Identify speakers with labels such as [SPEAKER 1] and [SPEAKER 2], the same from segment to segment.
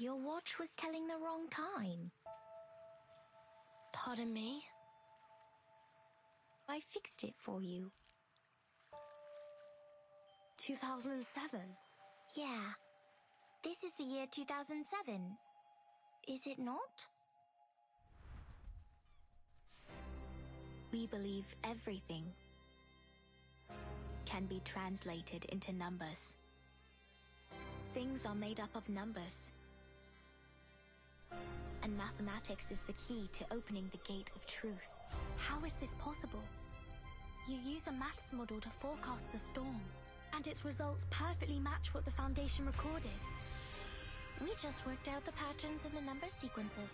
[SPEAKER 1] Your watch was telling the wrong time.
[SPEAKER 2] Pardon me?
[SPEAKER 1] I fixed it for you.
[SPEAKER 2] 2007?
[SPEAKER 1] Yeah. This is the year 2007. Is it not?
[SPEAKER 3] We believe everything can be translated into numbers. Things are made up of numbers. And mathematics is the key to opening the gate of truth.
[SPEAKER 2] How is this possible? You use a maths model to forecast the storm, and its results perfectly match what the Foundation recorded.
[SPEAKER 1] We just worked out the patterns in the number sequences.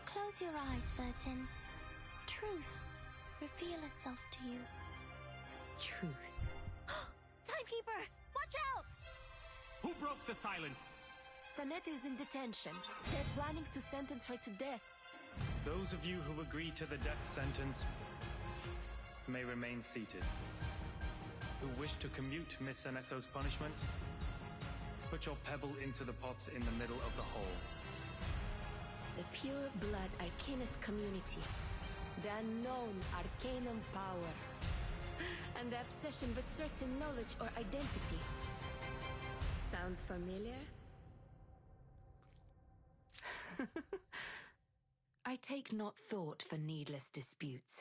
[SPEAKER 1] Close your eyes, Vertin. Truth reveal itself to you.
[SPEAKER 3] Truth.
[SPEAKER 2] Timekeeper! Watch out!
[SPEAKER 4] Who broke the silence?
[SPEAKER 5] Sanet is in detention. They're planning to sentence her to death.
[SPEAKER 4] Those of you who agree to the death sentence may remain seated. Who wish to commute Miss Saneto's punishment, put your pebble into the pot in the middle of the hole.
[SPEAKER 5] The pure blood Arcanist community. The unknown Arcanum power. And the obsession with certain knowledge or identity. Sound familiar?
[SPEAKER 6] I take not thought for needless disputes.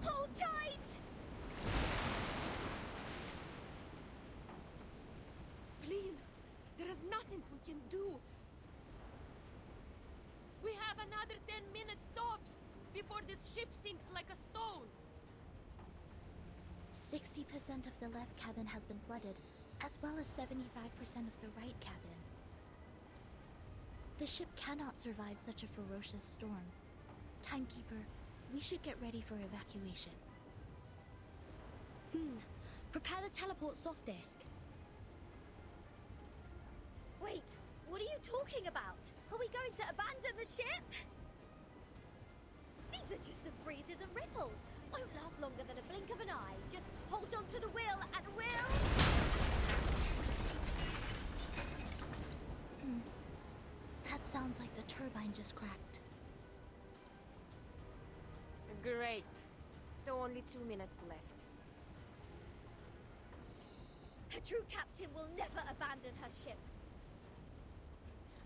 [SPEAKER 2] Hold tight!
[SPEAKER 5] Lean, there is nothing we can do. We have another 10 minutes tops before this ship sinks like a stone.
[SPEAKER 7] 60% of the left cabin has been flooded, as well as 75% of the right cabin. The ship cannot survive such a ferocious storm. Timekeeper, we should get ready for evacuation.
[SPEAKER 2] Prepare the teleport soft disk.
[SPEAKER 8] Wait, what are you talking about? Are we going to abandon the ship? These are just some breezes and ripples. Won't last longer than a blink of an eye. Just hold on to the wheel and we'll...
[SPEAKER 7] That sounds like the turbine just cracked.
[SPEAKER 5] Great. So only 2 minutes left.
[SPEAKER 8] A true captain will never abandon her ship.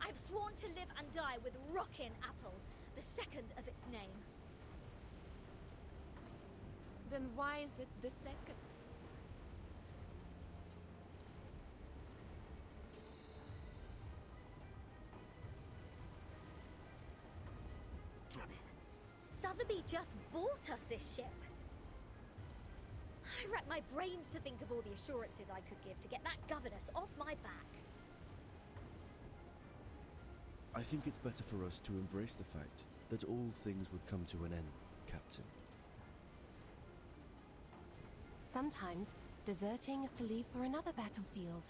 [SPEAKER 8] I've sworn to live and die with Rockin' Apple, the second of its name.
[SPEAKER 5] Then why is it the second?
[SPEAKER 8] Damn it. Sotheby just bought us this ship. I racked my brains to think of all the assurances I could give to get that governess off my back.
[SPEAKER 9] I think it's better for us to embrace the fact that all things would come to an end, Captain.
[SPEAKER 5] Sometimes, deserting is to leave for another battlefield.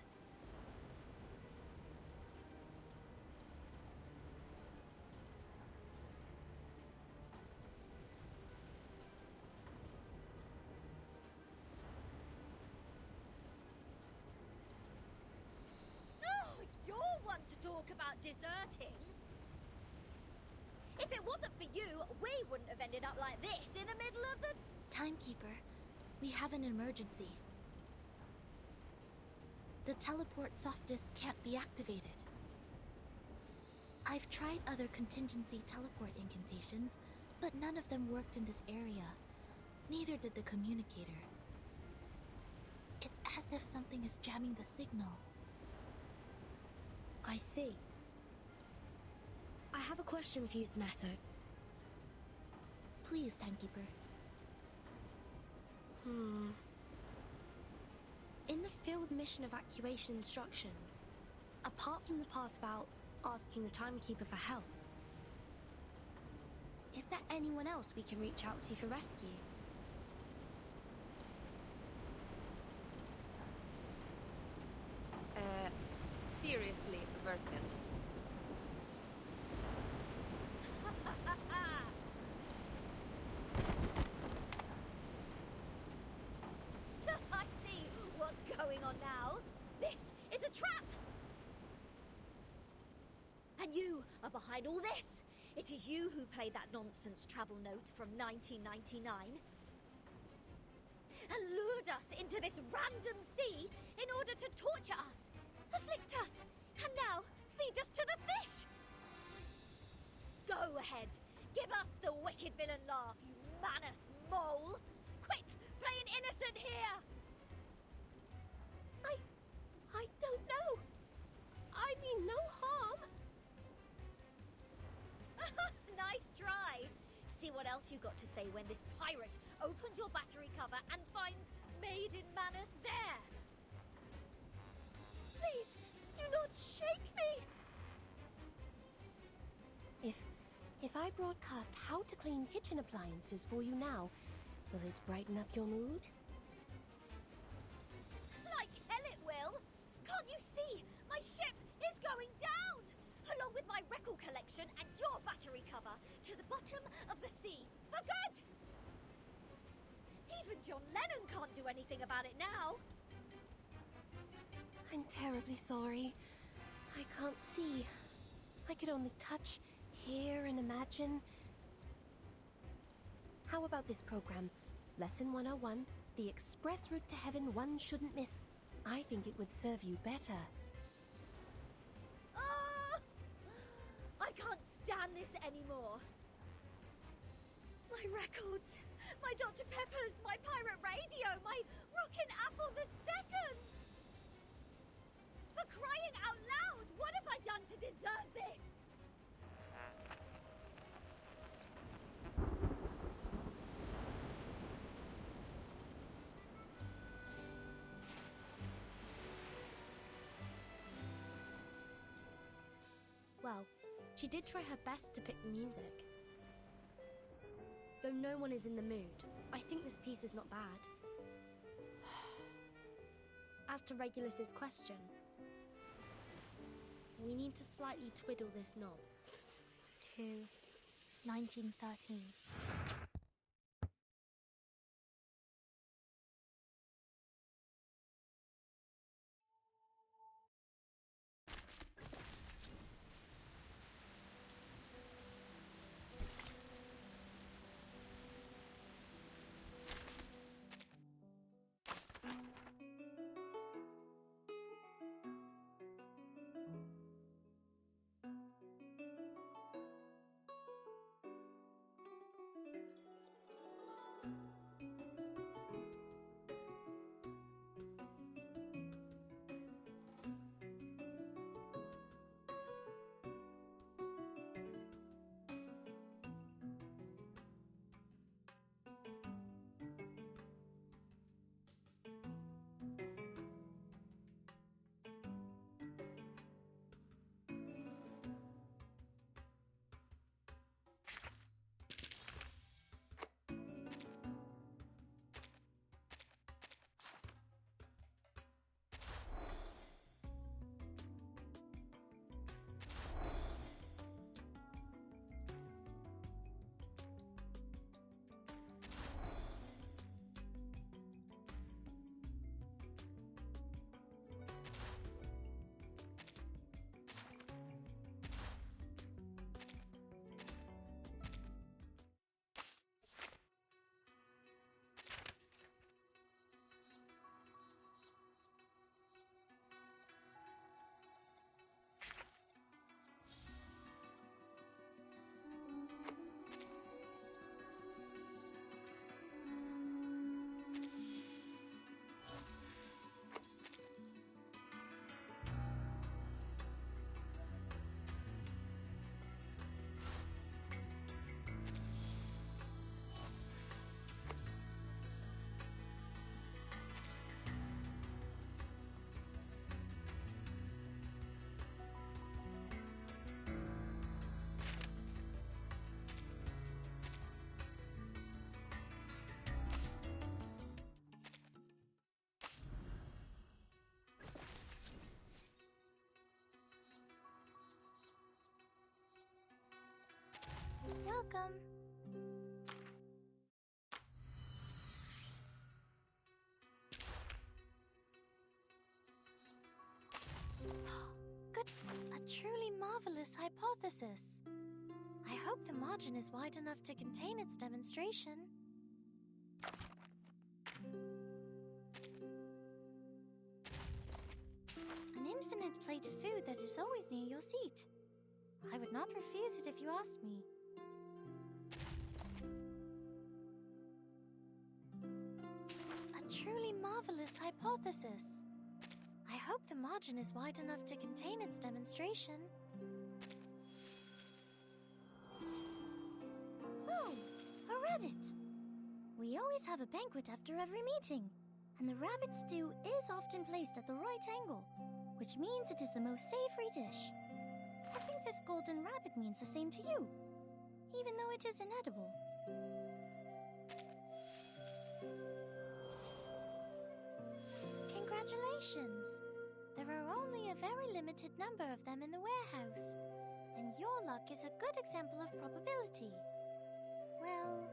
[SPEAKER 8] Oh, you're one to talk about deserting. If it wasn't for you, we wouldn't have ended up like this in the middle of the...
[SPEAKER 7] Timekeeper, we have an emergency. The teleport soft disk can't be activated. I've tried other contingency teleport incantations, but none of them worked in this area. Neither did the communicator. It's as if something is jamming the signal.
[SPEAKER 2] I see. I have a question for you, Sanato.
[SPEAKER 7] Please, Timekeeper.
[SPEAKER 2] In the field mission evacuation instructions, apart from the part about asking the Timekeeper for help, is there anyone else we can reach out to for rescue?
[SPEAKER 5] Seriously, Vertin.
[SPEAKER 8] I see what's going on now. This is a trap! And you are behind all this. It is you who played that nonsense travel note from 1999 and lured us into this random sea in order to torture us, afflict us, and now feed us to the fish! Go ahead, give us the wicked villain laugh, you Manus mole! Quit playing innocent here!
[SPEAKER 2] I don't know. I mean no harm.
[SPEAKER 8] Nice try! See what else you got to say when this pirate opens your battery cover and finds Made in Manus there!
[SPEAKER 2] Please, do not shake me! If I broadcast how to clean kitchen appliances for you now, will it brighten up your mood?
[SPEAKER 8] Like hell it will! Can't you see? My ship is going down! Along with my record collection and your battery cover to the bottom of the sea for good! Even John Lennon can't do anything about it now!
[SPEAKER 2] I'm terribly sorry. I can't see. I could only touch, hear, and imagine. How about this program? Lesson 101, the express route to heaven one shouldn't miss. I think it would serve you better.
[SPEAKER 8] I can't stand this anymore. My records, my Dr. Peppers, my pirate radio, my Rockin' Apple II! For crying out loud, what have I done to deserve this?
[SPEAKER 2] Well, she did try her best to pick the music. Though no one is in the mood, I think this piece is not bad. As to Regulus's question, we need to slightly twiddle this knob to 1913. Welcome. Good. A truly marvelous hypothesis. I hope the margin is wide enough to contain its demonstration. An infinite plate of food that is always near your seat. I would not refuse it if you asked me. A truly marvelous hypothesis. I hope the margin is wide enough to contain its demonstration. Oh, a rabbit! We always have a banquet after every meeting, and the rabbit stew is often placed at the right angle, which means it is the most savory dish. I think this golden rabbit means the same to you, even though it is inedible. Congratulations! There are only a very limited number of them in the warehouse, and your luck is a good example of probability. Well,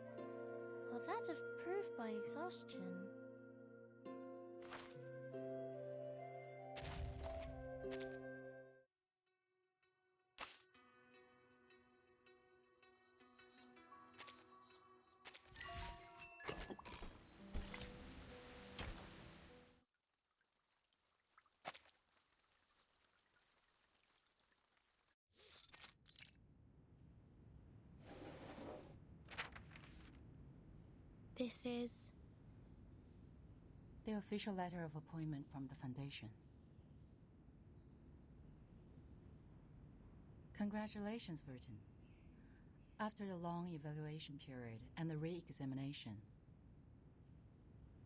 [SPEAKER 2] or that of proof by exhaustion. This is...
[SPEAKER 10] the official letter of appointment from the Foundation. Congratulations, Vertin. After the long evaluation period and the re-examination,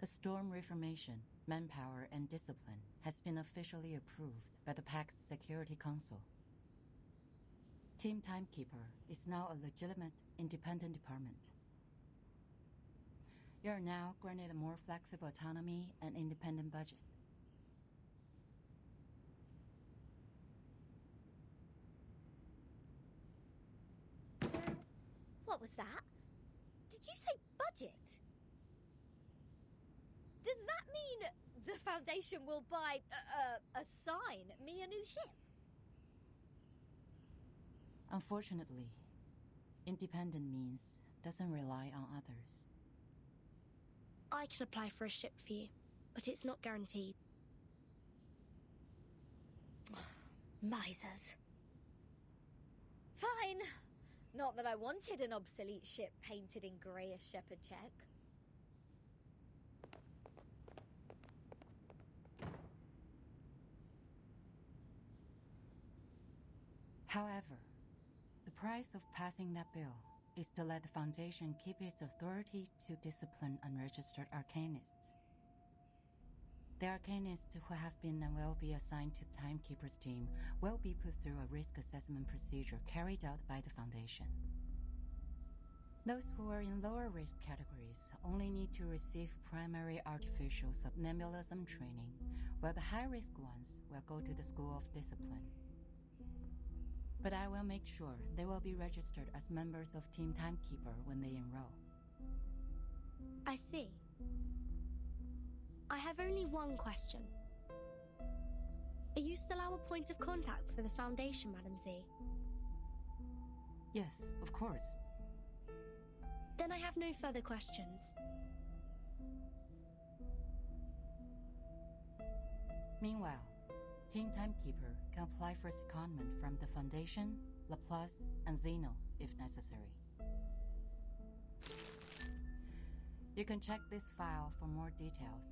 [SPEAKER 10] the Storm Reformation, Manpower and Discipline has been officially approved by the Pact's Security Council. Team Timekeeper is now a legitimate, independent department. You are now granted a more flexible autonomy and independent budget.
[SPEAKER 8] What was that? Did you say budget? Does that mean the Foundation will assign me a new ship?
[SPEAKER 10] Unfortunately, independent means doesn't rely on others.
[SPEAKER 2] I can apply for a ship for you, but it's not guaranteed.
[SPEAKER 8] Misers. Fine. Not that I wanted an obsolete ship painted in grey as shepherd check.
[SPEAKER 10] However, the price of passing that bill is to let the Foundation keep its authority to discipline unregistered arcanists. The arcanists who have been and will be assigned to the Timekeeper's team will be put through a risk assessment procedure carried out by the Foundation. Those who are in lower risk categories only need to receive primary artificial somnambulism training, while the high-risk ones will go to the School of Discipline. But I will make sure they will be registered as members of Team Timekeeper when they enroll.
[SPEAKER 2] I see. I have only one question. Are you still our point of contact for the Foundation, Madam Z?
[SPEAKER 10] Yes, of course.
[SPEAKER 2] Then I have no further questions.
[SPEAKER 10] Meanwhile, Team Timekeeper can apply for secondment from the Foundation, Laplace, and Zeno if necessary. You can check this file for more details.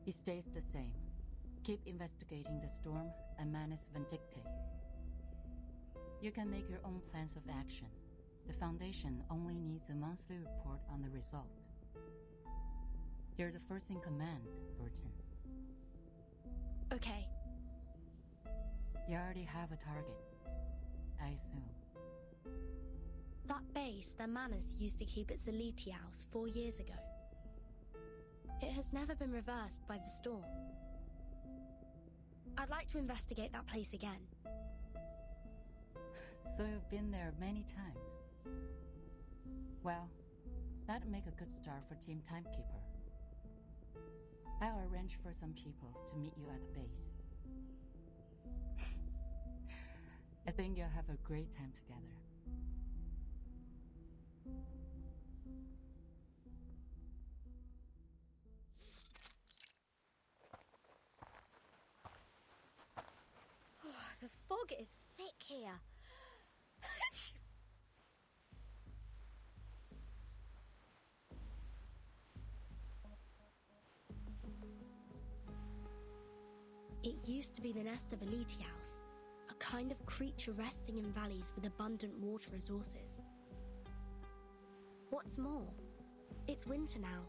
[SPEAKER 10] It stays the same. Keep investigating the storm and Manus Vindicte. You can make your own plans of action. The Foundation only needs a monthly report on the result. You're the first in command, Vertin.
[SPEAKER 2] Okay.
[SPEAKER 10] You already have a target, I assume.
[SPEAKER 11] base that Manus used to keep its Elite House 4 years ago. It has never been reversed by the storm. I'd like to investigate that place again.
[SPEAKER 10] So you've been there many times. Well, that'd make a good start for Team Timekeeper. I'll arrange for some people to meet you at the base. I think you'll have a great time together.
[SPEAKER 8] The fog is thick here.
[SPEAKER 11] It used to be the nest of Elitiaus, a kind of creature resting in valleys with abundant water resources. What's more, it's winter now.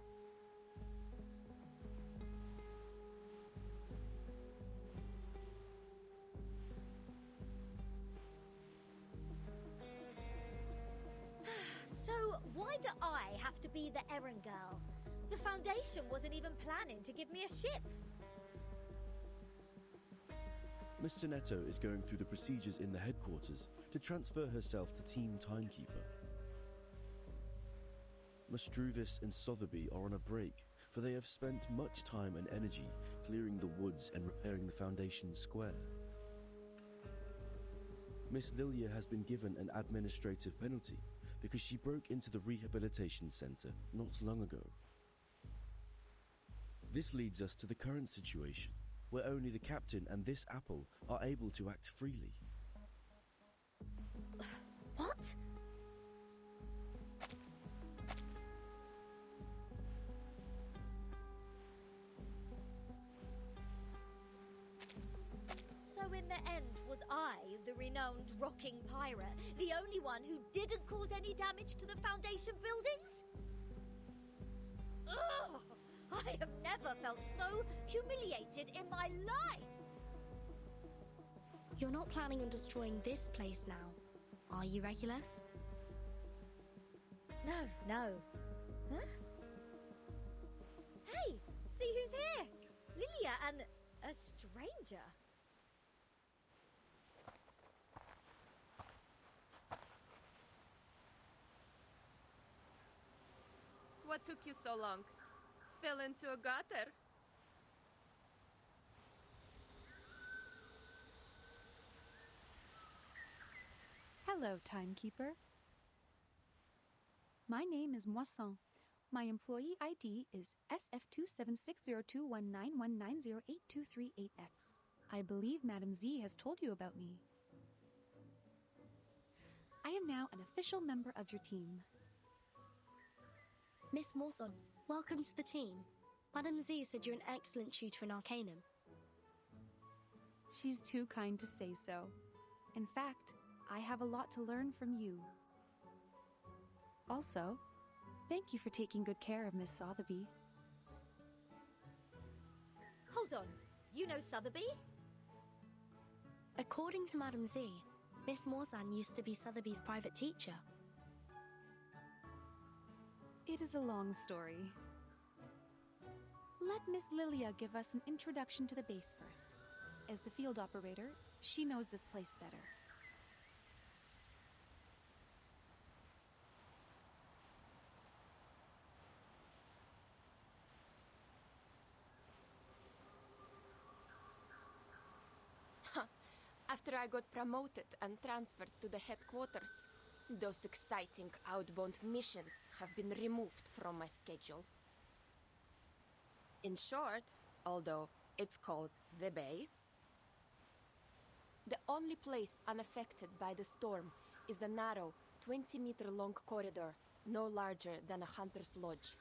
[SPEAKER 8] So, why do I have to be the errand girl? The Foundation wasn't even planning to give me a ship.
[SPEAKER 9] Mr. Netto is going through the procedures in the headquarters to transfer herself to Team Timekeeper. Mastruvis and Sotheby are on a break, for they have spent much time and energy clearing the woods and repairing the Foundation square. Miss Lilia has been given an administrative penalty because she broke into the rehabilitation center not long ago. This leads us to the current situation, where only the captain and this apple are able to act freely.
[SPEAKER 11] What?
[SPEAKER 8] So in the end, was I, the renowned rocking pirate, the only one who didn't cause any damage to the Foundation buildings? Ugh! I have never felt so humiliated in my life!
[SPEAKER 11] You're not planning on destroying this place now, are you, Regulus?
[SPEAKER 8] No. Huh? Hey, see who's here! Lilia and a stranger.
[SPEAKER 5] What took you so long? Fell into a gutter?
[SPEAKER 12] Hello, Timekeeper. My name is Moisson. My employee ID is SF27602191908238X. I believe Madam Z has told you about me. I am now an official member of your team.
[SPEAKER 11] Miss Morson, welcome to the team. Madam Z said you're an excellent tutor in Arcanum.
[SPEAKER 12] She's too kind to say so. In fact, I have a lot to learn from you. Also, thank you for taking good care of Miss Sotheby.
[SPEAKER 8] Hold on, you know Sotheby?
[SPEAKER 11] According to Madam Z, Miss Morzan used to be Sotheby's private teacher.
[SPEAKER 12] It is a long story. Let Miss Lilia give us an introduction to the base first. As the field operator, she knows this place better.
[SPEAKER 5] After I got promoted and transferred to the headquarters, those exciting outbound missions have been removed from my schedule. In short, although it's called the base, the only place unaffected by the storm is a narrow, 20-meter-long corridor, no larger than a hunter's lodge.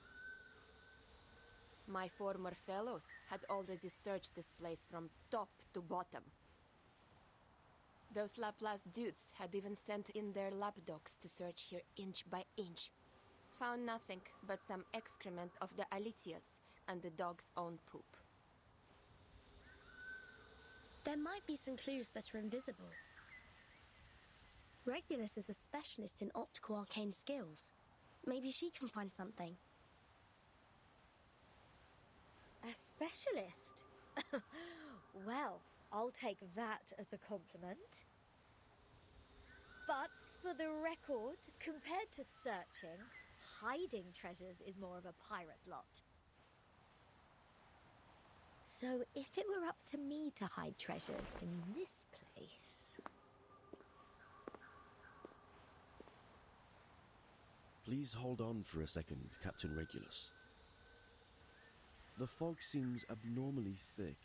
[SPEAKER 5] My former fellows had already searched this place from top to bottom. Those Laplace dudes had even sent in their lapdogs to search here inch by inch. Found nothing but some excrement of the Alitius and the dog's own poop.
[SPEAKER 11] There might be some clues that are invisible. Regulus is a specialist in optical arcane skills. Maybe she can find something.
[SPEAKER 8] A specialist? Well, I'll take that as a compliment. But for the record, compared to searching, hiding treasures is more of a pirate's lot. So if it were up to me to hide treasures in this place...
[SPEAKER 9] Please hold on for a second, Captain Regulus. The fog seems abnormally thick.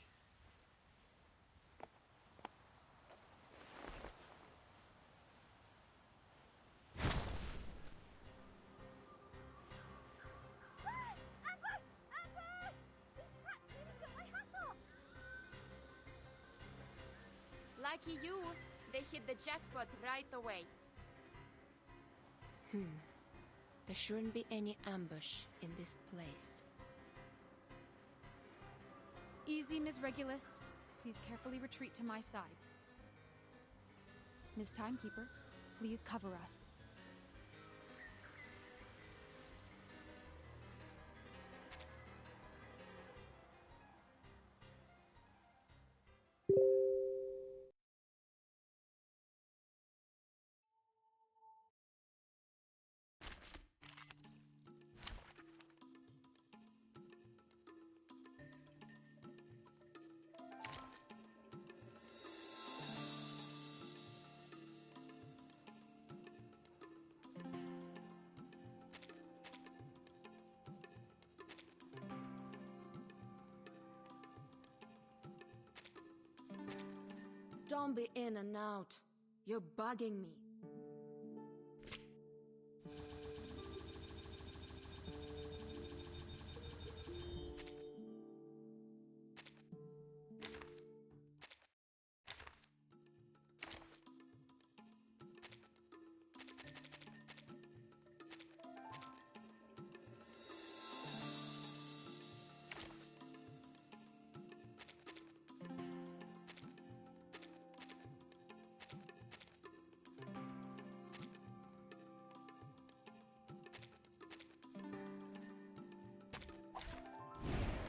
[SPEAKER 8] Ambush! Ambush! These brats nearly shot my hat off!
[SPEAKER 5] Lucky you, they hit the jackpot right away. There shouldn't be any ambush in this place.
[SPEAKER 12] Easy, Ms. Regulus. Please carefully retreat to my side. Ms. Timekeeper, please cover us.
[SPEAKER 5] Don't be in and out. You're bugging me.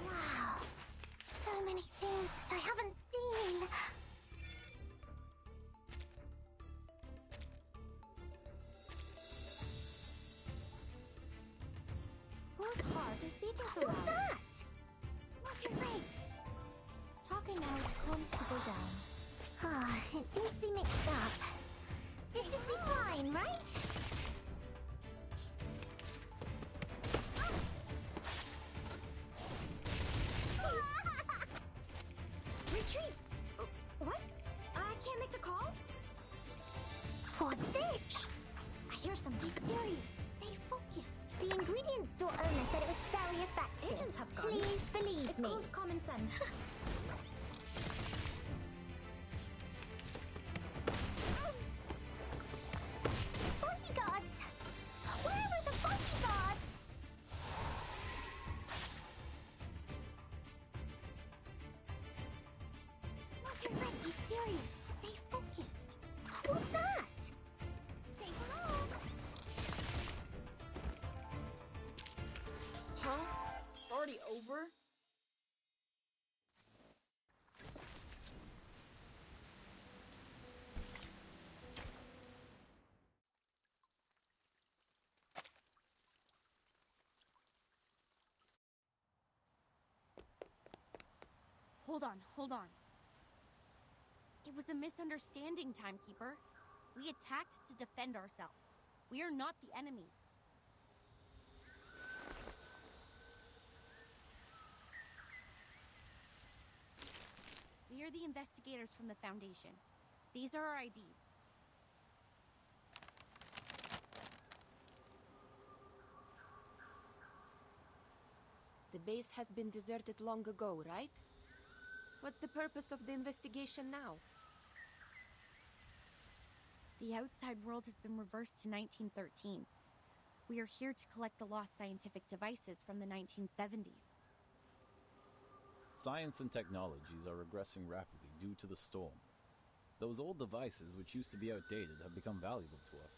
[SPEAKER 1] Wow. So many things that I haven't seen.
[SPEAKER 2] Whose heart is beating so loud?
[SPEAKER 1] Who's that? What's your face?
[SPEAKER 2] Talking out calms people down.
[SPEAKER 1] Ah, it seems to be mixed up. This should be fine, right?
[SPEAKER 2] Retreat! What? I can't make the call?
[SPEAKER 1] What's this?
[SPEAKER 2] I hear something.
[SPEAKER 1] Be serious. Stay focused. The ingredient store owner said it was very effective.
[SPEAKER 2] Agents have guns.
[SPEAKER 1] Please believe
[SPEAKER 2] It's
[SPEAKER 1] me.
[SPEAKER 2] called common sense.
[SPEAKER 1] Bodyguards! Where are the bodyguards? What's your right? Be serious. Stay focused. What's that? Say hello.
[SPEAKER 5] Huh? It's already over?
[SPEAKER 13] Hold on. It was a misunderstanding, Timekeeper. We attacked to defend ourselves. We are not the enemy. We are the investigators from the Foundation. These are our IDs.
[SPEAKER 5] The base has been deserted long ago, right? What's the purpose of the investigation now?
[SPEAKER 13] The outside world has been reversed to 1913. We are here to collect the lost scientific devices from the 1970s.
[SPEAKER 14] Science and technologies are regressing rapidly due to the storm. Those old devices, which used to be outdated, have become valuable to us.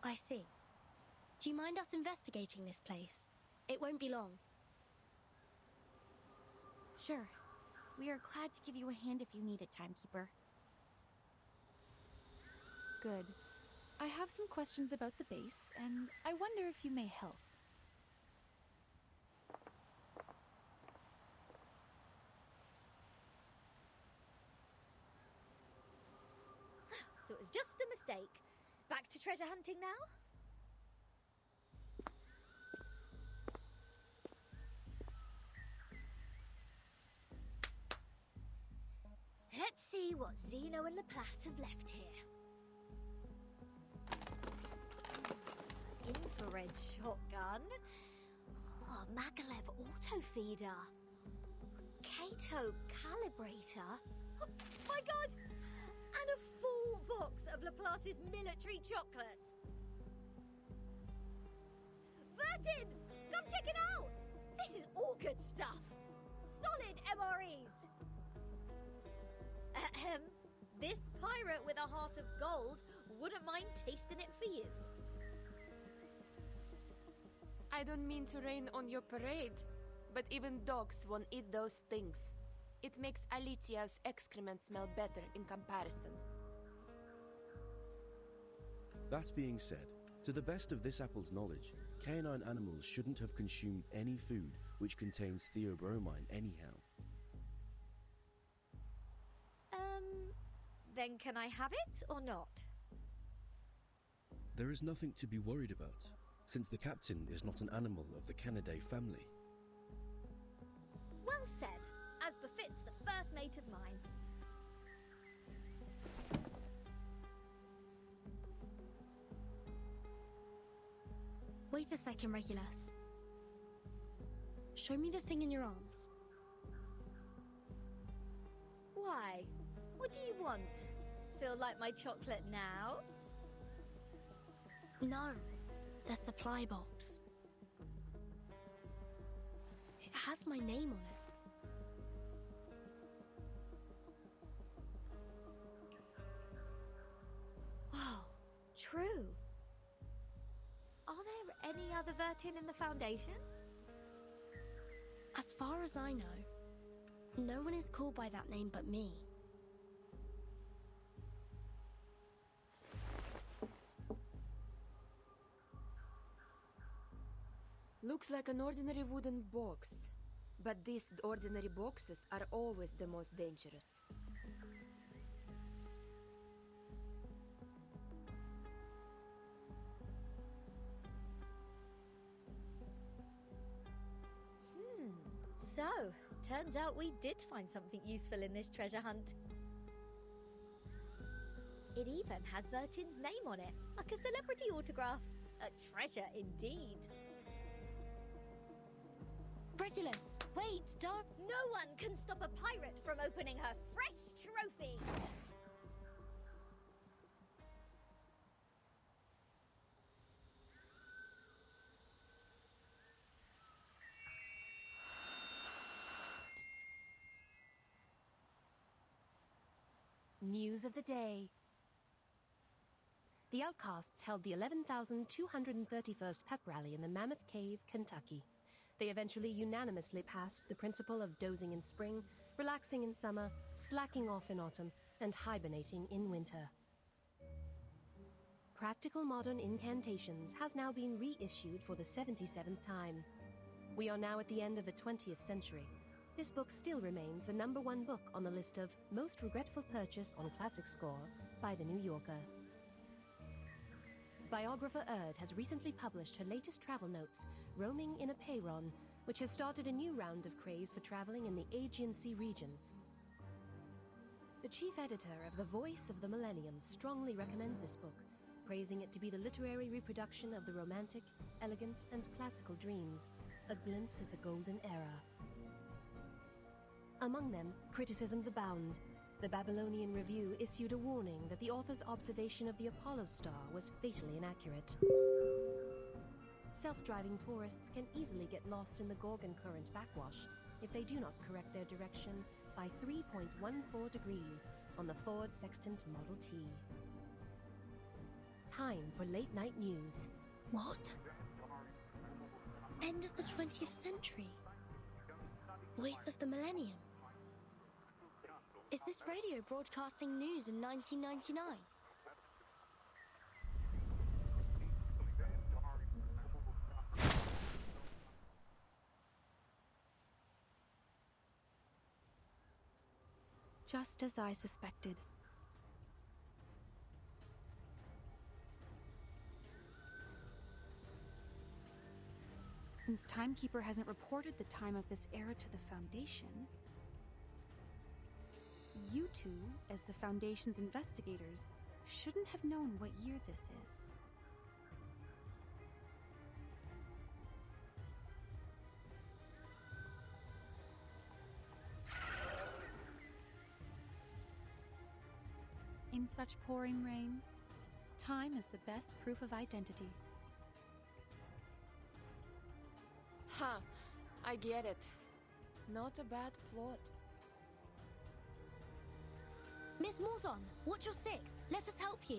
[SPEAKER 11] I see. Do you mind us investigating this place? It won't be long.
[SPEAKER 13] Sure. We are glad to give you a hand if you need it, Timekeeper.
[SPEAKER 12] Good. I have some questions about the base, and I wonder if you may help.
[SPEAKER 8] So it was just a mistake. Back to treasure hunting now? Let's see what Zeno and Laplace have left here. Infrared shotgun. Oh, Magalev auto feeder. Kato calibrator. Oh my god! And a full box of Laplace's military chocolate. Vertin! Come check it out! This is all good stuff. Solid MREs. Ahem. This pirate with a heart of gold wouldn't mind tasting it for you.
[SPEAKER 5] I don't mean to rain on your parade, but even dogs won't eat those things. It makes Alitia's excrement smell better in comparison.
[SPEAKER 9] That being said, to the best of this apple's knowledge, canine animals shouldn't have consumed any food which contains theobromine anyhow.
[SPEAKER 8] Then can I have it or not?
[SPEAKER 9] There is nothing to be worried about, since the captain is not an animal of the Canidae family.
[SPEAKER 8] Well said, as befits the first mate of mine.
[SPEAKER 11] Wait a second, Regulus. Show me the thing in your arms.
[SPEAKER 8] Why? What do you want? Feel like my chocolate now?
[SPEAKER 11] No, the supply box. It has my name on it.
[SPEAKER 8] Wow, true. Are there any other Vertin in the Foundation?
[SPEAKER 11] As far as I know, no one is called by that name but me.
[SPEAKER 5] Looks like an ordinary wooden box. But these ordinary boxes are always the most dangerous.
[SPEAKER 8] So, turns out we did find something useful in this treasure hunt. It even has Vertin's name on it, like a celebrity autograph. A treasure indeed.
[SPEAKER 11] Regulus, wait, don't...
[SPEAKER 8] No one can stop a pirate from opening her fresh trophy!
[SPEAKER 15] News of the day. The Outcasts held the 11,231st Pep Rally in the Mammoth Cave, Kentucky. They eventually unanimously passed the principle of dozing in spring, relaxing in summer, slacking off in autumn, and hibernating in winter. Practical Modern Incantations has now been reissued for the 77th time. We are now at the end of the 20th century. This book still remains the #1 book on the list of most regretful purchase on Classic Score by The New Yorker. Biographer Erd has recently published her latest travel notes, Roaming in a Peyron, which has started a new round of craze for traveling in the Aegean Sea region. The chief editor of The Voice of the Millennium strongly recommends this book, praising it to be the literary reproduction of the romantic, elegant, and classical dreams, a glimpse at the golden era. Among them, criticisms abound. The Babylonian Review issued a warning that the author's observation of the Apollo star was fatally inaccurate. Self-driving tourists can easily get lost in the Gorgon Current backwash, if they do not correct their direction by 3.14 degrees on the Ford Sextant Model T. Time for late night news.
[SPEAKER 11] What? End of the 20th century? Voice of the millennium? Is this radio broadcasting news in 1999?
[SPEAKER 12] Just as I suspected. Since Timekeeper hasn't reported the time of this era to the Foundation, you two, as the Foundation's investigators, shouldn't have known what year this is. In such pouring rain, time is the best proof of identity.
[SPEAKER 5] Huh, I get it. Not a bad plot.
[SPEAKER 11] Miss Morzon, watch your six. Let us help you.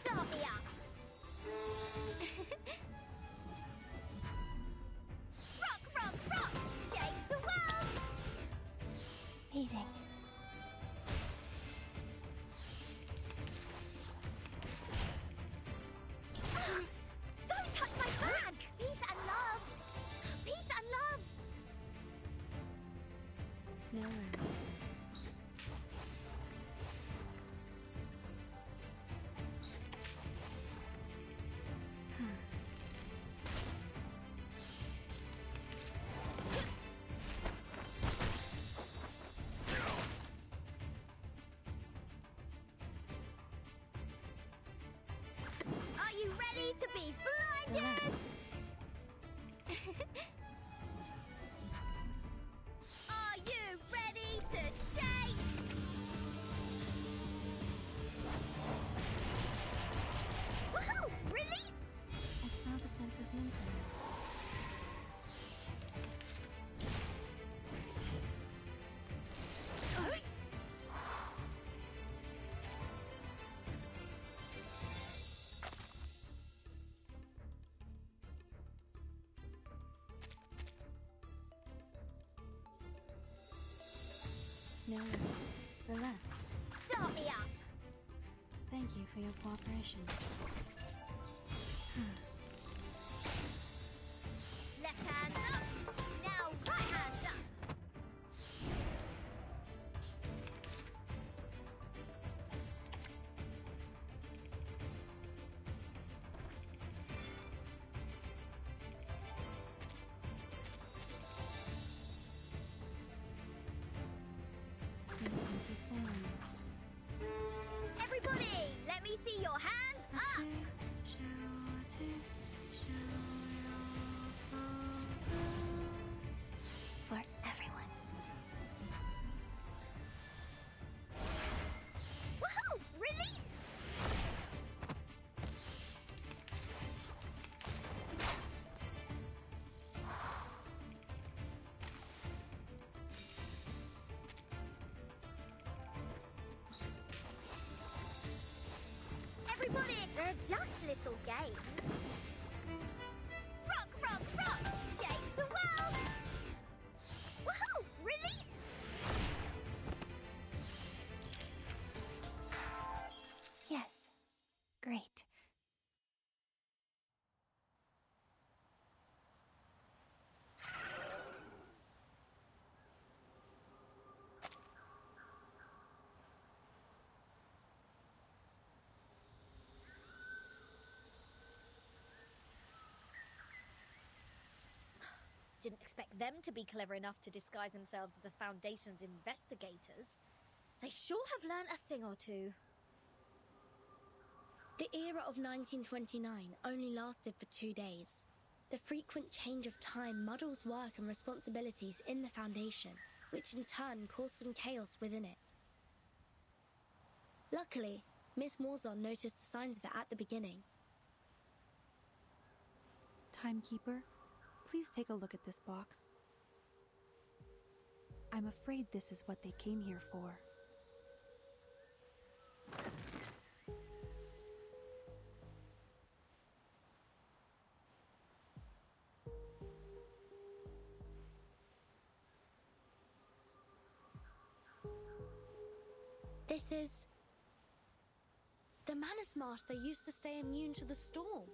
[SPEAKER 8] Start me up! Rock, rock, rock! Change the world!
[SPEAKER 2] Meeting.
[SPEAKER 8] Don't touch my bag! Peace and love! Peace and love!
[SPEAKER 2] No worries.
[SPEAKER 8] Are you ready to be blinded? Are you ready to shake? Woohoo! Release!
[SPEAKER 2] I smell the scent of mint. No worries. Relax.
[SPEAKER 8] Start me up!
[SPEAKER 2] Thank you for your cooperation.
[SPEAKER 8] Left hand up! Now right hand up!
[SPEAKER 2] Need some peaceful moments.
[SPEAKER 8] Everybody, let me see your hands up!
[SPEAKER 2] For everyone.
[SPEAKER 8] Woohoo! Release! Everybody, they're just little games. Rock, rock, rock! Change the world! Woohoo! Release!
[SPEAKER 2] Yes. Great.
[SPEAKER 8] Didn't expect them to be clever enough to disguise themselves as a Foundation's investigators. They sure have learnt a thing or two.
[SPEAKER 11] The era of 1929 only lasted for 2 days. The frequent change of time muddles work and responsibilities in the Foundation, which in turn caused some chaos within it. Luckily, Miss Morzon noticed the signs of it at the beginning.
[SPEAKER 12] Timekeeper, please take a look at this box. I'm afraid this is what they came here for.
[SPEAKER 11] This is the Manus Marsh they used to stay immune to the storm.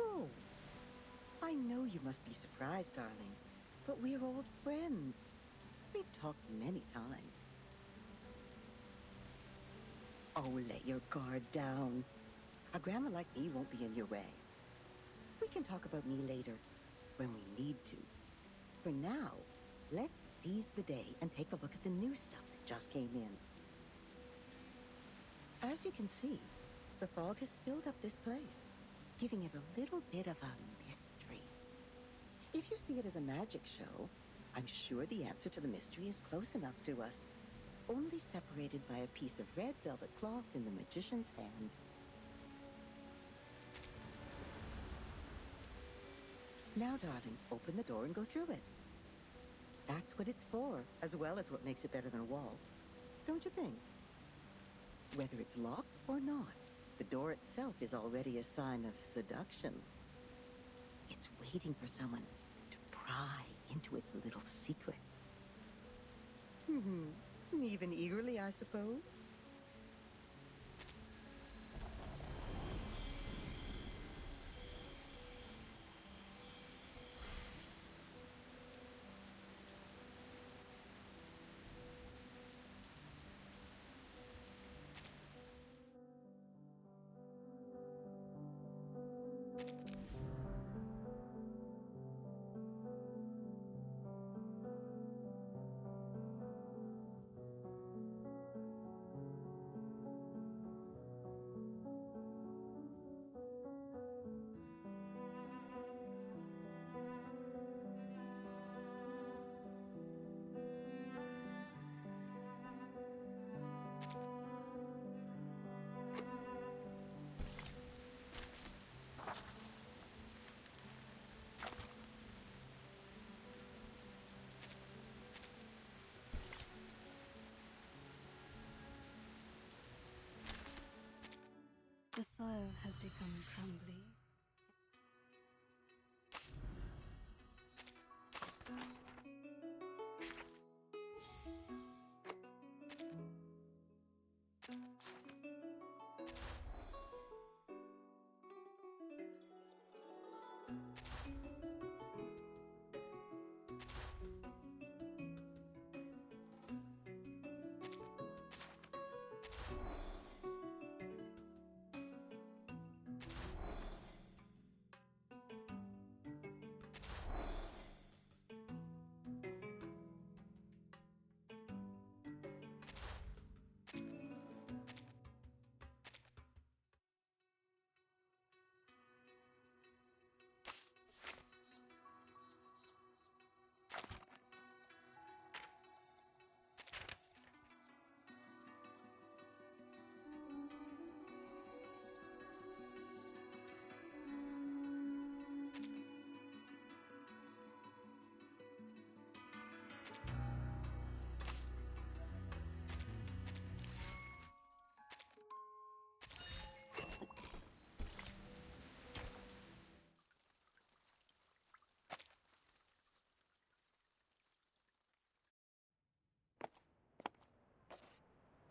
[SPEAKER 16] Oh, I know you must be surprised, darling, but we're old friends. We've talked many times. Oh, lay your guard down. A grandma like me won't be in your way. We can talk about me later, when we need to. For now, let's seize the day and take a look at the new stuff that just came in. As you can see, the fog has filled up this place, giving it a little bit of a mystery. If you see it as a magic show, I'm sure the answer to the mystery is close enough to us, only separated by a piece of red velvet cloth in the magician's hand. Now, darling, open the door and go through it. That's what it's for, as well as what makes it better than a wall. Don't you think? Whether it's locked or not, the door itself is already a sign of seduction. It's waiting for someone to pry into its little secrets. Even eagerly, I suppose?
[SPEAKER 15] The soil has become crumbly.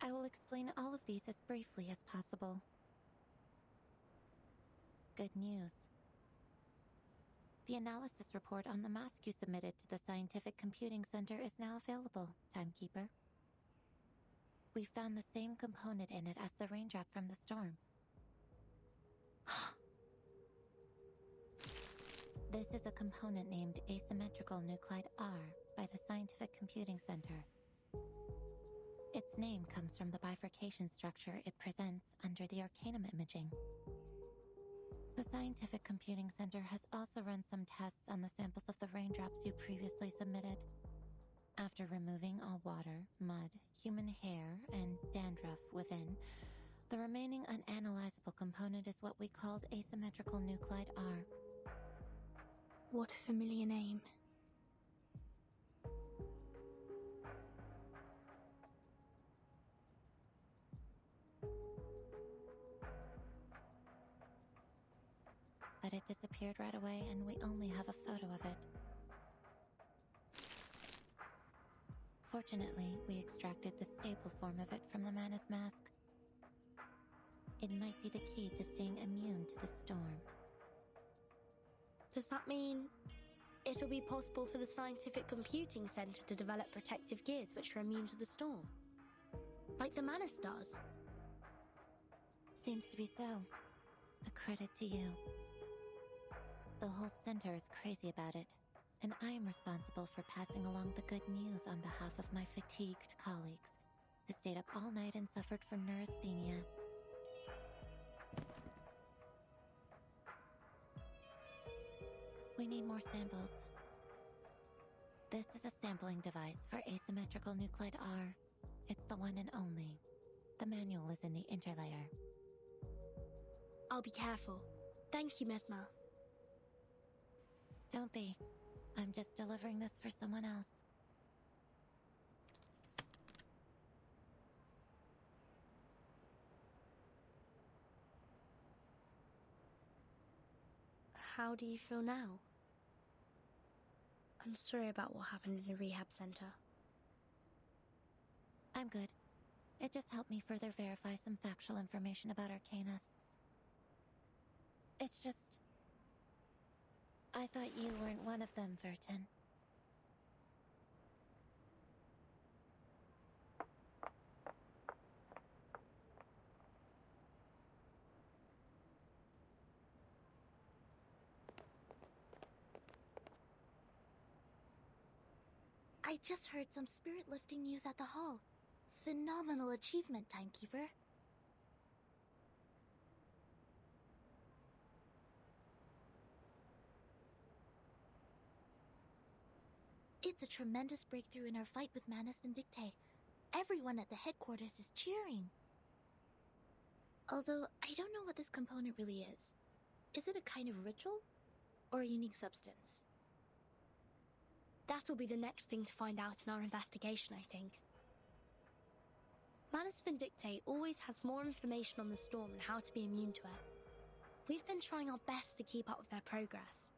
[SPEAKER 7] I will explain all of these as briefly as possible. Good news. The analysis report on the mask you submitted to the Scientific Computing Center is now available, Timekeeper. We found the same component in it as the raindrop from the storm. This is a component named Asymmetrical Nuclide R by the Scientific Computing Center. Its name comes from the bifurcation structure it presents under the Arcanum imaging. The Scientific Computing Center has also run some tests on the samples of the raindrops you previously submitted. After removing all water, mud, human hair, and dandruff within, the remaining unanalyzable component is what we called Asymmetrical Nuclide R.
[SPEAKER 11] What a familiar name.
[SPEAKER 7] But it disappeared right away, and we only have a photo of it. Fortunately, we extracted the stable form of it from the Manus mask. It might be the key to staying immune to the storm.
[SPEAKER 11] Does that mean it'll be possible for the Scientific Computing Center to develop protective gears which are immune to the storm? Like the Manus does?
[SPEAKER 7] Seems to be so. A credit to you. The whole center is crazy about it, and I am responsible for passing along the good news on behalf of my fatigued colleagues, who stayed up all night and suffered from neurasthenia. We need more samples. This is a sampling device for Asymmetrical Nuclide R. It's the one and only. The manual is in the interlayer.
[SPEAKER 11] I'll be careful. Thank you, Mesmer.
[SPEAKER 7] Don't be. I'm just delivering this for someone else.
[SPEAKER 11] How do you feel now? I'm sorry about what happened in the rehab center.
[SPEAKER 7] I'm good. It just helped me further verify some factual information about Arcanists. It's just... I thought you weren't one of them, Vertin. I just heard some spirit-lifting news at the hall. Phenomenal achievement, Timekeeper. It's a tremendous breakthrough in our fight with Manus Vindictae. Everyone at the headquarters is cheering. Although, I don't know what this component really is. Is it a kind of ritual? Or a unique substance?
[SPEAKER 11] That'll be the next thing to find out in our investigation, I think. Manus Vindictae always has more information on the storm and how to be immune to it. We've been trying our best to keep up with their progress.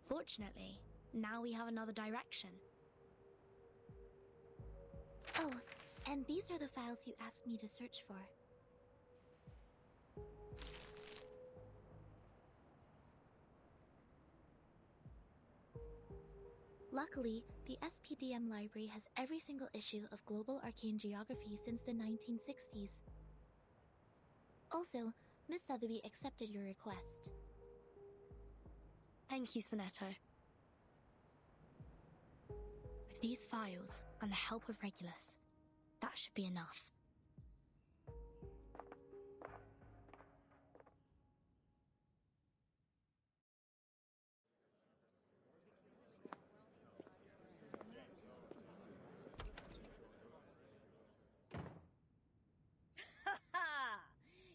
[SPEAKER 11] Fortunately, now we have another direction.
[SPEAKER 7] Oh, and these are the files you asked me to search for. Luckily, the SPDM library has every single issue of Global Arcane Geography since the 1960s. Also, Miss Sotheby accepted your request.
[SPEAKER 11] Thank you, Sonetto. With these files and the help of Regulus, that should be enough.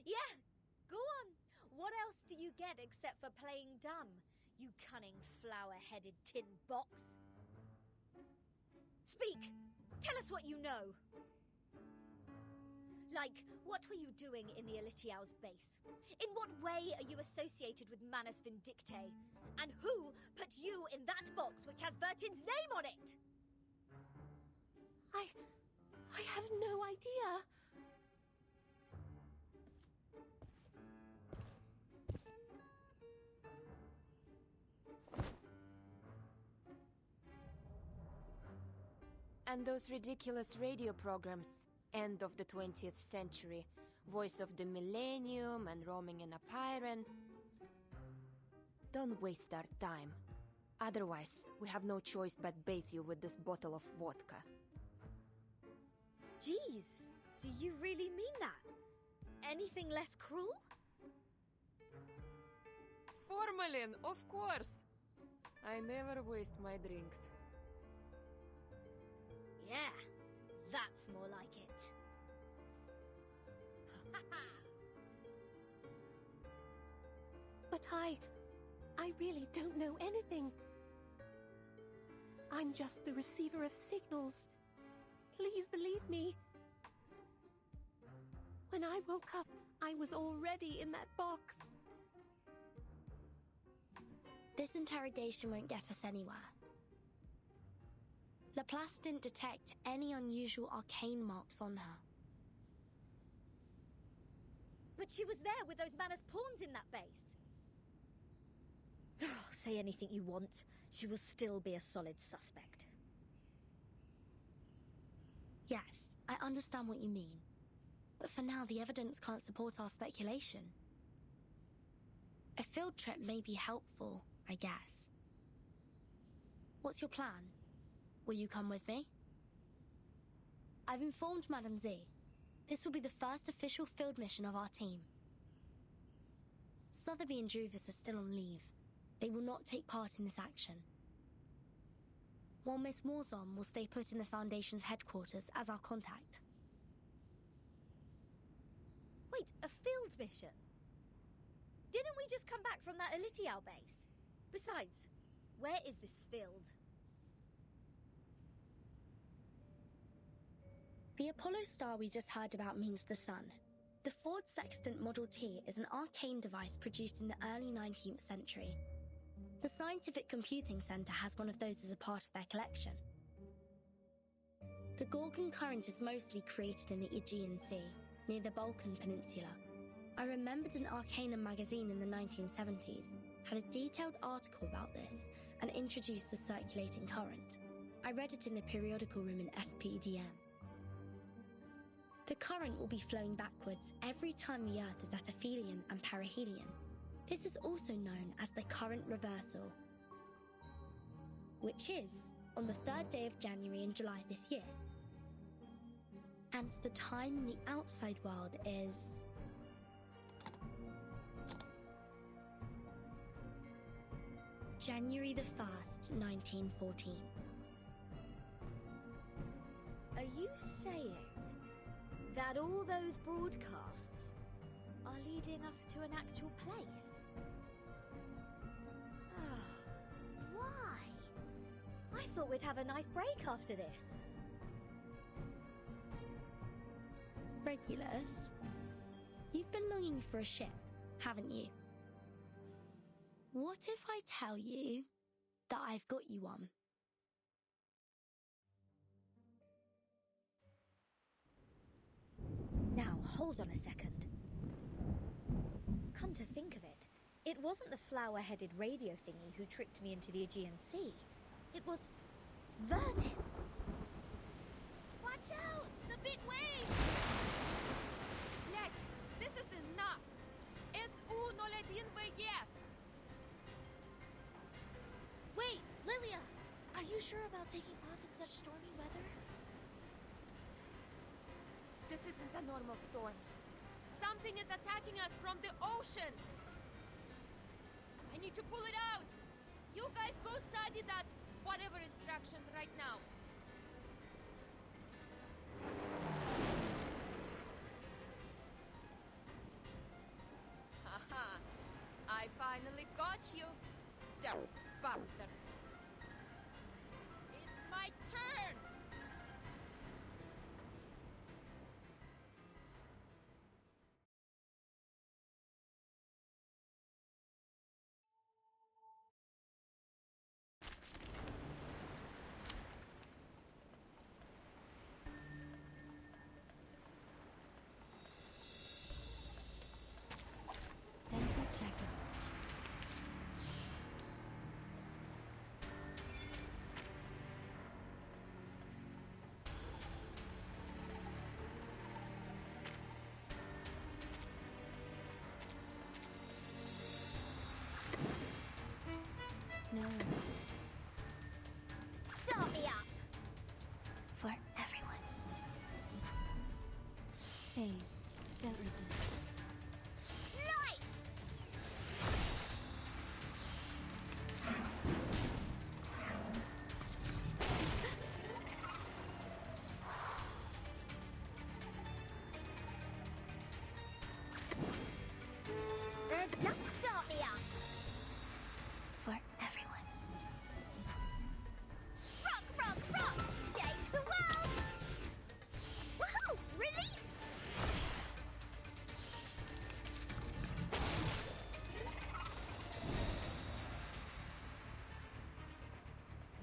[SPEAKER 8] Yeah, go on. What else do you get except for playing dumb, you cunning flower-headed tin box? Speak! Tell us what you know! Like, what were you doing in the Elitiao's base? In what way are you associated with Manus Vindictae? And who put you in that box which has Vertin's name on it?
[SPEAKER 15] I have no idea.
[SPEAKER 5] And those ridiculous radio programs. End of the 20th century. Voice of the Millennium and Roaming in a Pyren. Don't waste our time. Otherwise, we have no choice but bathe you with this bottle of vodka.
[SPEAKER 8] Jeez, do you really mean that? Anything less cruel?
[SPEAKER 5] Formalin, of course! I never waste my drinks.
[SPEAKER 8] Yeah, that's more like it.
[SPEAKER 15] But I really don't know anything. I'm just the receiver of signals. Please believe me. When I woke up, I was already in that box.
[SPEAKER 11] This interrogation won't get us anywhere. Laplace didn't detect any unusual arcane marks on her.
[SPEAKER 8] But she was there with those Manus pawns in that base. Say anything you want, she will still be a solid suspect.
[SPEAKER 11] Yes, I understand what you mean. But for now, the evidence can't support our speculation. A field trip may be helpful, I guess. What's your plan? Will you come with me? I've informed Madame Z. This will be the first official field mission of our team. Sotheby and Druvis are still on leave. They will not take part in this action. While Miss Morzon will stay put in the Foundation's headquarters as our contact.
[SPEAKER 8] Wait, a field mission? Didn't we just come back from that Elitial base? Besides, where is this field?
[SPEAKER 11] The Apollo star we just heard about means the sun. The Ford Sextant Model T is an arcane device produced in the early 19th century. The Scientific Computing Center has one of those as a part of their collection. The Gorgon current is mostly created in the Aegean Sea, near the Balkan Peninsula. I remembered an Arcanum magazine in the 1970s had a detailed article about this and introduced the circulating current. I read it in the periodical room in SPDM. The current will be flowing backwards every time the Earth is at aphelion and perihelion. This is also known as the current reversal, which is on the 3rd day of January and July this year. And the time in the outside world is... January the 1st, 1914.
[SPEAKER 8] Are you saying that all those broadcasts are leading us to an actual place? Why? I thought we'd have a nice break after this.
[SPEAKER 11] Regulus, you've been longing for a ship, haven't you? What if I tell you that I've got you one?
[SPEAKER 8] Now, hold on a second. Come to think of it, it wasn't the flower-headed radio thingy who tricked me into the Aegean Sea. It was Vertin. Watch out! The big waves!
[SPEAKER 5] Блять, this is enough! SU-01B!
[SPEAKER 8] Wait, Lilia! Are you sure about taking off in such stormy weather?
[SPEAKER 5] This isn't a normal storm. Something is attacking us from the ocean! I need to pull it out! You guys go study that whatever instruction right now. Haha! I finally got you! Der bastard! It's my turn!
[SPEAKER 2] No worries.
[SPEAKER 8] Start me up!
[SPEAKER 2] For everyone. Please, don't resist.
[SPEAKER 8] Nice! Just start me up!
[SPEAKER 2] For everyone.
[SPEAKER 8] Rock, rock, rock! Change the world! Woohoo! Release!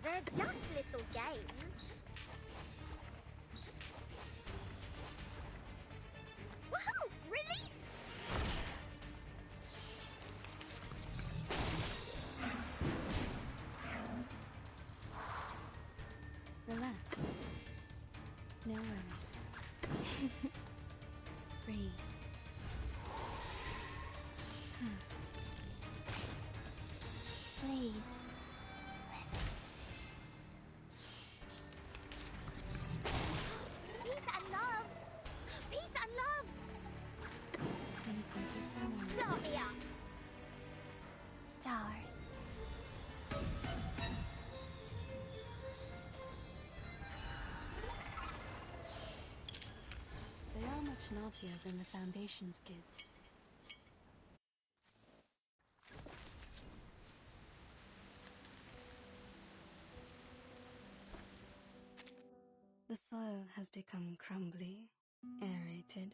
[SPEAKER 8] They're just little games. Woohoo! Release!
[SPEAKER 2] Relax. No worries. Breathe. Please, listen.
[SPEAKER 8] Peace and love! Peace and love!
[SPEAKER 2] I need some peaceful moments.
[SPEAKER 8] Start me up!
[SPEAKER 2] Stars. They are much naughtier than the Foundation's kids. The soil has become crumbly, aerated,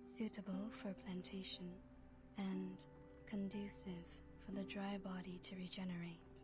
[SPEAKER 2] suitable for plantation, and conducive for the dry body to regenerate.